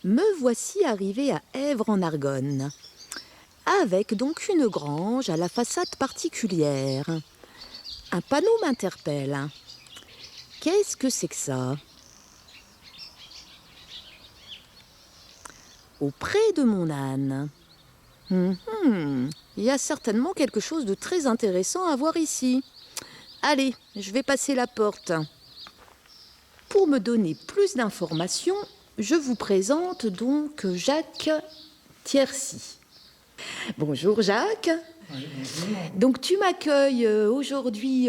Me voici arrivé à Èvres en Argonne, avec donc une grange à la façade particulière. Un panneau m'interpelle. Qu'est-ce que c'est que ça? Auprès de mon âne. Il y a certainement quelque chose de très intéressant à voir ici. Allez, je vais passer la porte. Pour me donner plus d'informations, je vous présente donc Jacques Thiercy. Bonjour Jacques. Oui, bonjour. Donc tu m'accueilles aujourd'hui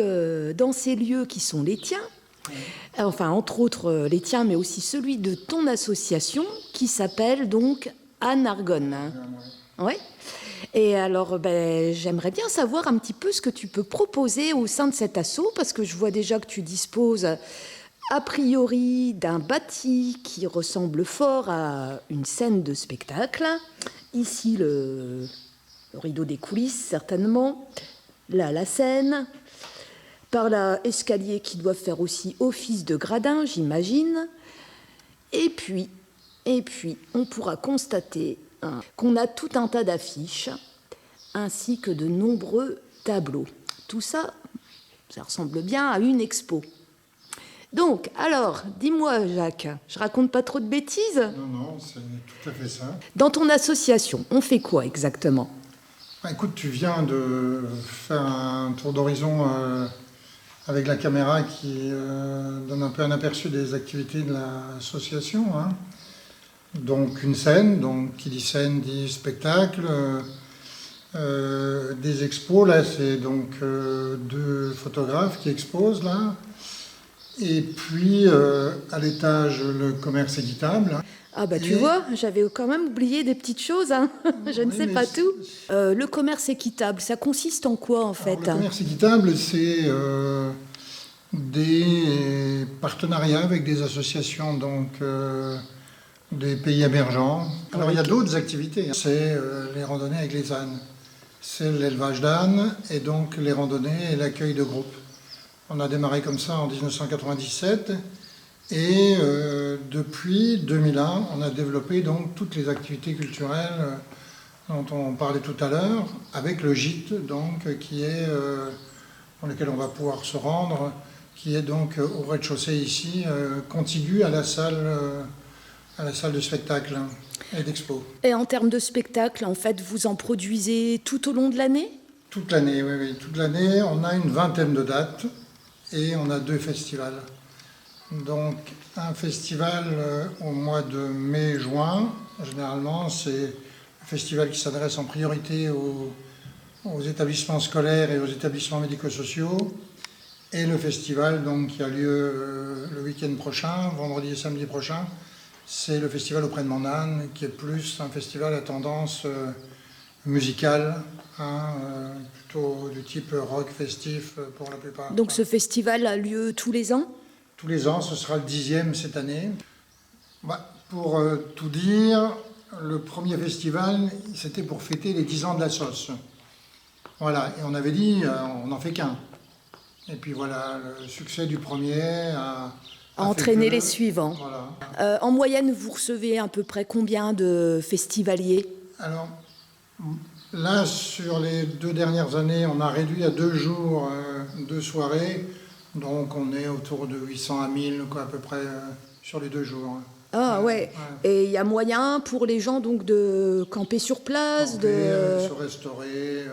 dans ces lieux qui sont les tiens. Oui. Enfin, entre autres les tiens, mais aussi celui de ton association qui s'appelle donc Anne Argonne. Ouais. Et alors, j'aimerais bien savoir un petit peu ce que tu peux proposer au sein de cet asso, parce que je vois déjà que tu disposes a priori d'un bâti qui ressemble fort à une scène de spectacle. Ici, le rideau des coulisses, certainement. Là, la scène. Par là, escalier qui doit faire aussi office de gradin, j'imagine. Et puis, on pourra constater qu'on a tout un tas d'affiches, ainsi que de nombreux tableaux. Tout ça, ça ressemble bien à une expo. Donc, alors, dis-moi, Jacques, je raconte pas trop de bêtises? Non, c'est tout à fait ça. Dans ton association, on fait quoi exactement? Écoute, tu viens de faire un tour d'horizon avec la caméra qui donne un peu un aperçu des activités de l'association. Hein. Donc une scène, donc qui dit scène dit spectacle, des expos. Là, c'est donc deux photographes qui exposent là. Et puis à l'étage, le commerce équitable. Ah tu vois, j'avais quand même oublié des petites choses, hein. Je ne sais pas tout. Le commerce équitable, ça consiste en quoi en fait? Le commerce équitable, c'est des partenariats avec des associations donc, des pays émergents. Alors il y a d'autres activités, c'est les randonnées avec les ânes, c'est l'élevage d'ânes et donc les randonnées et l'accueil de groupes. On a démarré comme ça en 1997 et depuis 2001, on a développé donc toutes les activités culturelles dont on parlait tout à l'heure, avec le gîte donc qui est dans lequel on va pouvoir se rendre, qui est donc au rez-de-chaussée ici, contigu à la salle de spectacle et d'expo. Et en termes de spectacle, en fait, vous en produisez tout au long de l'année? Toute l'année, oui, toute l'année. On a une vingtaine de dates et on a 2 festivals. Donc un festival au mois de mai-juin, généralement c'est un festival qui s'adresse en priorité aux établissements scolaires et aux établissements médico-sociaux. Et le festival donc, qui a lieu le week-end prochain, vendredi et samedi prochain, c'est le festival auprès de mon âne, qui est plus un festival à tendance musicale, plutôt du type rock festif pour la plupart. Donc ce festival a lieu tous les ans? Tous les ans, ce sera le 10e cette année. Pour tout dire, le premier festival, c'était pour fêter les 10 ans de la sauce. Voilà, et on avait dit, on n'en fait qu'un. Et puis voilà, le succès du premier a entraîné les suivants. Voilà. En moyenne, vous recevez à peu près combien de festivaliers? Alors, là, sur les 2 dernières années, on a réduit à 2 jours, 2 soirées. Donc on est autour de 800 à 1000, quoi, à peu près, sur les 2 jours. Ah ouais. Et il y a moyen pour les gens donc de camper sur place, se restaurer,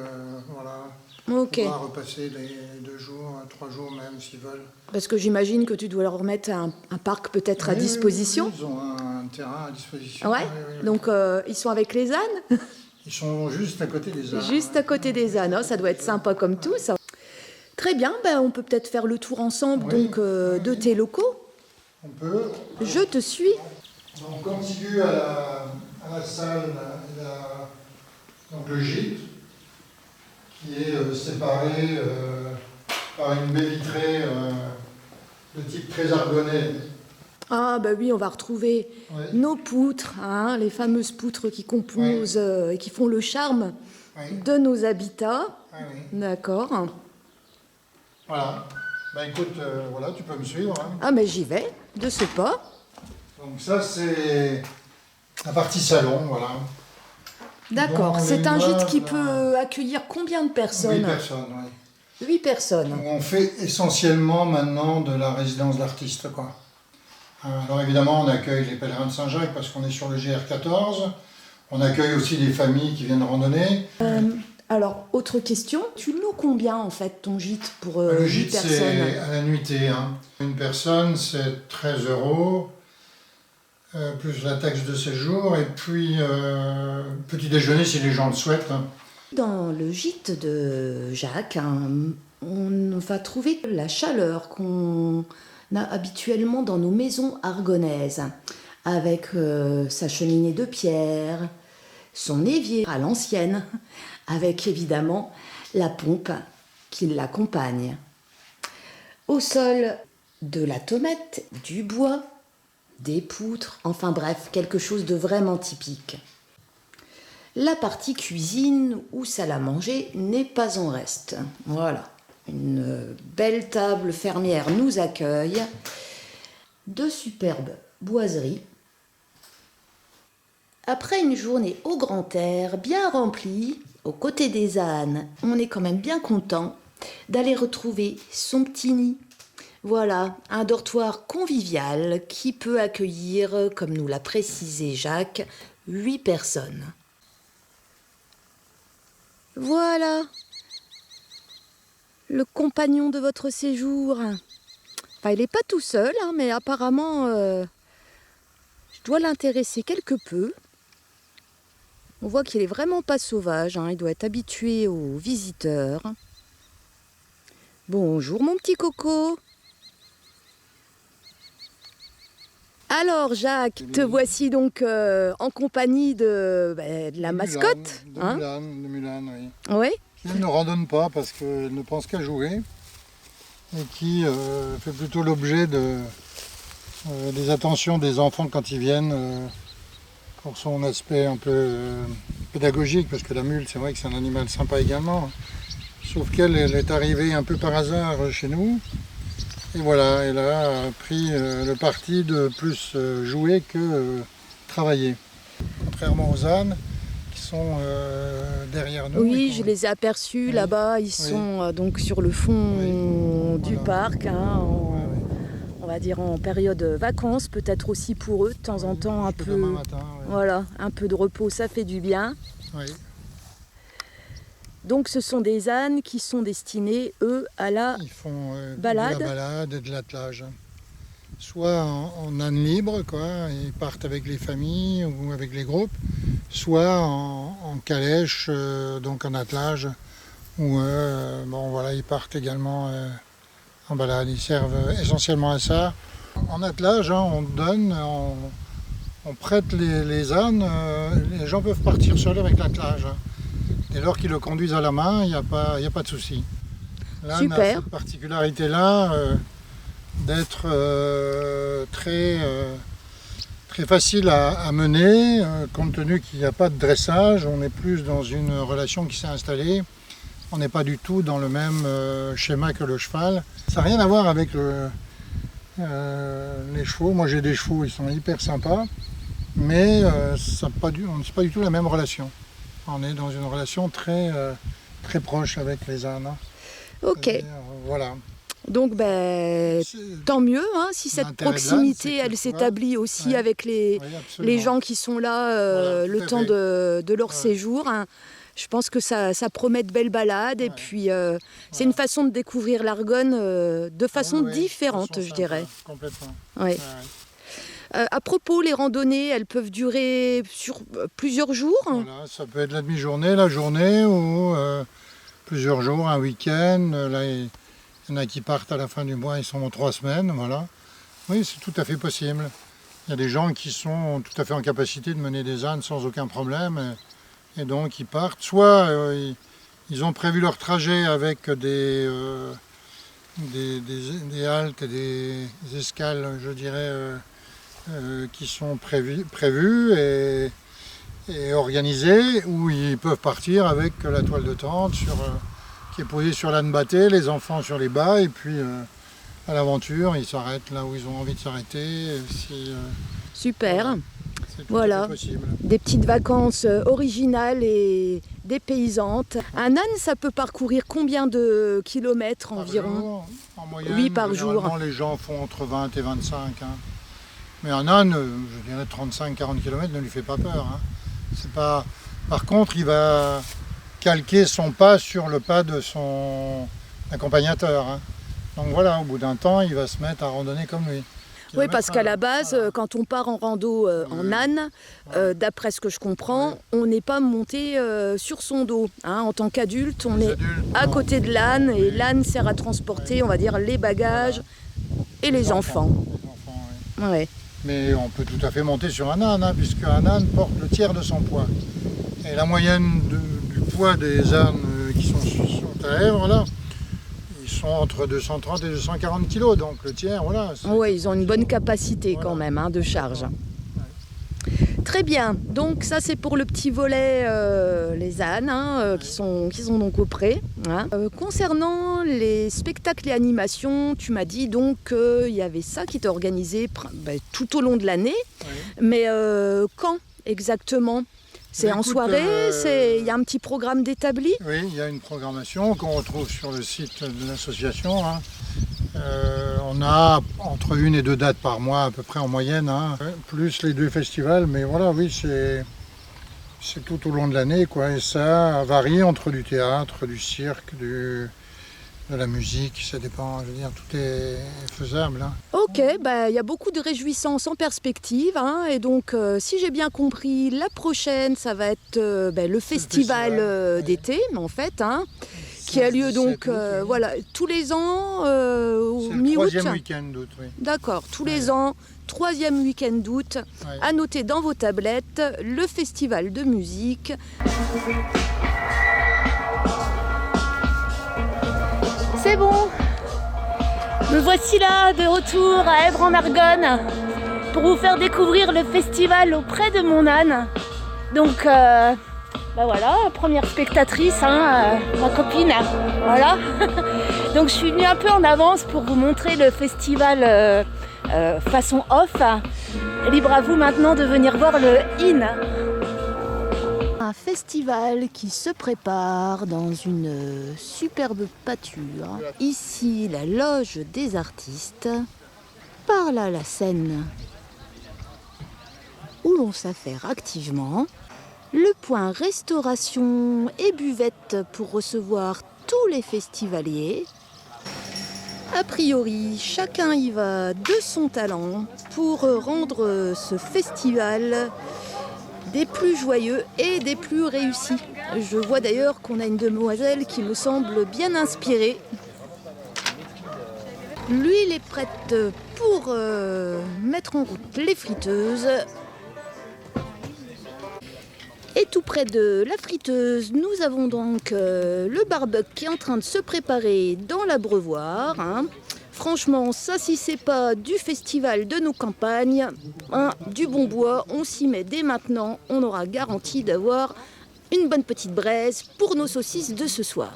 voilà. Ok. Pouvoir repasser les 2 jours, 3 jours même s'ils veulent. Parce que j'imagine que tu dois leur remettre un parc peut-être à disposition. Ils ont un terrain à disposition. Ouais. Donc ils sont avec les ânes? Ils sont juste à côté des ânes. Juste à côté des ânes, ça doit être sympa comme tout ça. Très bien, on peut peut-être faire le tour ensemble donc, de tes locaux. On peut. Je te suis. Donc contigu à la salle, donc le gîte, qui est séparé par une baie vitrée de type très argonné. Ah oui, on va retrouver nos poutres, hein, les fameuses poutres qui composent et qui font le charme de nos habitats. D'accord. Voilà. Écoute, voilà, tu peux me suivre. Hein. Ah mais j'y vais, de ce pas. Donc ça, c'est La partie salon, voilà. D'accord. Dans C'est les un gîte meubles, qui peut accueillir combien de 8 personnes? personnes, oui. 8 personnes. On fait essentiellement maintenant de la résidence d'artiste, quoi. Alors évidemment, on accueille les pèlerins de Saint-Jacques parce qu'on est sur le GR14. On accueille aussi des familles qui viennent randonner. Alors, autre question. Tu loues combien, en fait, ton gîte pour Le 8 gîte, personnes? c'est à la nuitée. Hein. Une personne, c'est 13 €, plus la taxe de séjour, et puis petit déjeuner si les gens le souhaitent. Hein. Dans le gîte de Jacques, hein, on va trouver la chaleur qu'on a habituellement dans nos maisons argonnaises, avec sa cheminée de pierre, son évier à l'ancienne, avec évidemment la pompe qui l'accompagne. Au sol, de la tomate, du bois, des poutres, enfin bref, quelque chose de vraiment typique. La partie cuisine ou salle à manger n'est pas en reste. Voilà, une belle table fermière nous accueille, de superbes boiseries. Après une journée au grand air, bien remplie, aux côtés des ânes, on est quand même bien content d'aller retrouver son petit nid. Voilà, un dortoir convivial qui peut accueillir, comme nous l'a précisé Jacques, 8 personnes. Voilà, le compagnon de votre séjour. Enfin, il n'est pas tout seul, hein, mais apparemment, je dois l'intéresser quelque peu. On voit qu'il est vraiment pas sauvage, hein, il doit être habitué aux visiteurs. Bonjour mon petit coco. Alors Jacques, te voici donc en compagnie de la mascotte. De Mulan, oui. Oui. Qui ne randonne pas parce qu'elle ne pense qu'à jouer et qui fait plutôt l'objet des attentions des enfants quand ils viennent pour son aspect un peu pédagogique, parce que la mule, c'est vrai que c'est un animal sympa également. Sauf qu'elle est arrivée un peu par hasard chez nous. Et voilà, elle a pris le parti de plus jouer que travailler. Contrairement aux ânes qui sont derrière nous. Oui, je les ai aperçus là-bas. Ils sont donc sur le fond du parc, hein, on va dire en période vacances, peut-être aussi pour eux de temps en temps un peu. Demain matin, voilà, un peu de repos, ça fait du bien. Oui. Donc ce sont des ânes qui sont destinés, eux, à la Ils font balade. de la balade et de l'attelage. Soit en âne libre, quoi, ils partent avec les familles ou avec les groupes, soit en calèche, donc en attelage, où ils partent également en balade. Ils servent essentiellement à ça. En attelage, hein, on donne, on prête les ânes, les gens peuvent partir seuls avec l'attelage. Hein. Dès lors qu'ils le conduisent à la main, il n'y a pas de souci. L'âne a cette particularité-là d'être très facile à mener, compte tenu qu'il n'y a pas de dressage. On est plus dans une relation qui s'est installée. On n'est pas du tout dans le même schéma que le cheval. Ça n'a rien à voir avec les chevaux. Moi j'ai des chevaux, ils sont hyper sympas, mais c'est pas du tout la même relation. On est dans une relation très proche avec les ânes. Ok. Voilà. Donc tant mieux, hein, si cette proximité elle s'établit aussi avec les gens qui sont là le temps de leur séjour. Hein. Je pense que ça promet de belles balades et puis c'est une façon de découvrir l'Argonne de façon différente, je dirais. Complètement. Ouais. À propos, les randonnées, elles peuvent durer sur plusieurs jours. Voilà, ça peut être la demi-journée, la journée ou plusieurs jours, un week-end. Là, il y en a qui partent à la fin du mois, ils sont en 3 semaines. Voilà. Oui, c'est tout à fait possible. Il y a des gens qui sont tout à fait en capacité de mener des ânes sans aucun problème. Et donc, ils partent. Soit ils ont prévu leur trajet avec des haltes et des escales, je dirais, qui sont prévues et organisées, où ils peuvent partir avec la toile de tente qui est posée sur l'âne bâté, les enfants sur les bas, et puis à l'aventure, ils s'arrêtent là où ils ont envie de s'arrêter. Super. C'est tout Voilà. à fait possible. Des petites vacances originales et dépaysantes. Un âne, ça peut parcourir combien de kilomètres environ? jour, en moyenne, Oui, par jour. généralement, les gens font entre 20 et 25. Hein. Mais un âne, je dirais 35-40 km ne lui fait pas peur. Hein. C'est pas... Par contre, il va calquer son pas sur le pas de son accompagnateur. Hein. Donc voilà, au bout d'un temps, il va se mettre à randonner comme lui. Oui, parce qu'à la base, quand on part en rando en âne, d'après ce que je comprends, on n'est pas monté sur son dos. Hein. En tant qu'adulte, on est à côté de l'âne et l'âne sert à transporter, on va dire, les bagages et les enfants. Les enfants, oui. Ouais. Mais on peut tout à fait monter sur un âne, hein, puisque un âne porte le tiers de son poids. Et la moyenne du poids des ânes qui sont à Èvre, là, ils sont entre 230 et 240 kg, donc le tiers, voilà. Oui, ils ont une bonne capacité quand même hein, de charge. Très bien, donc ça c'est pour le petit volet les ânes hein, qui sont donc au pré. Hein. Concernant les spectacles et animations, tu m'as dit donc qu'il y avait ça qui était organisé tout au long de l'année, mais quand exactement? C'est en soirée, il y a un petit programme d'établi? Oui, il y a une programmation qu'on retrouve sur le site de l'association. Hein. On a entre 1 et 2 dates par mois à peu près en moyenne, hein. Plus les 2 festivals, mais voilà, oui, c'est tout au long de l'année, quoi. Et ça varie entre du théâtre, du cirque, de la musique, ça dépend, je veux dire, tout est faisable. Hein. Ok, y a beaucoup de réjouissances en perspective, hein, et donc si j'ai bien compris, la prochaine, ça va être le festival d'été, en fait, hein, qui a lieu donc voilà, tous les ans au mi-août. C'est le 3e week-end d'août, oui. D'accord, tous les ans, 3e week-end d'août. À noter dans vos tablettes, le festival de musique. C'est bon, me voici là, de retour à Èvre en Argonne pour vous faire découvrir le festival auprès de mon âne. Donc, voilà, première spectatrice, hein, ma copine, voilà. Donc je suis venue un peu en avance pour vous montrer le festival façon off. Libre à vous maintenant de venir voir le IN. Un festival qui se prépare dans une superbe pâture. Ici, la loge des artistes. Par là, la scène où l'on s'affaire activement. Le point restauration et buvette pour recevoir tous les festivaliers. A priori, chacun y va de son talent pour rendre ce festival des plus joyeux et des plus réussis. Je vois d'ailleurs qu'on a une demoiselle qui me semble bien inspirée. L'huile est prête pour mettre en route les friteuses. Et tout près de la friteuse, nous avons donc le barbecue qui est en train de se préparer dans l'abreuvoir. Hein. Franchement, ça si c'est pas du festival de nos campagnes, hein, du bon bois, on s'y met dès maintenant, on aura garanti d'avoir une bonne petite braise pour nos saucisses de ce soir.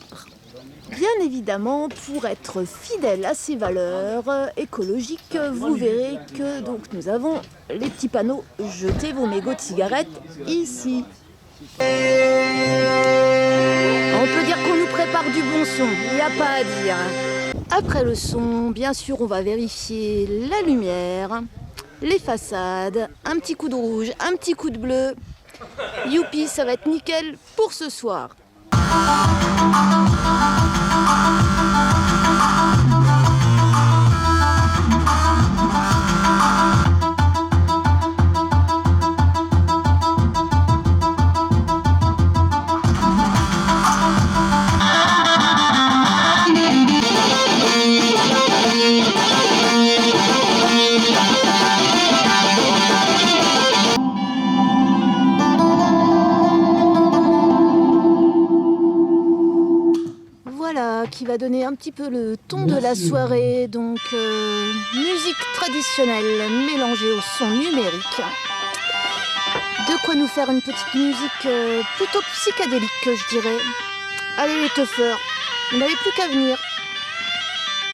Bien évidemment, pour être fidèle à ces valeurs écologiques, vous verrez que donc, nous avons les petits panneaux « Jetez vos mégots de cigarettes ici ». On peut dire qu'on nous prépare du bon son, il n'y a pas à dire. Après le son, bien sûr, on va vérifier la lumière, les façades, un petit coup de rouge, un petit coup de bleu. Youpi, ça va être nickel pour ce soir. Qui va donner un petit peu le ton de la soirée, donc musique traditionnelle mélangée au son numérique. De quoi nous faire une petite musique plutôt psychédélique, je dirais. Allez les teufeurs, vous n'avez plus qu'à venir.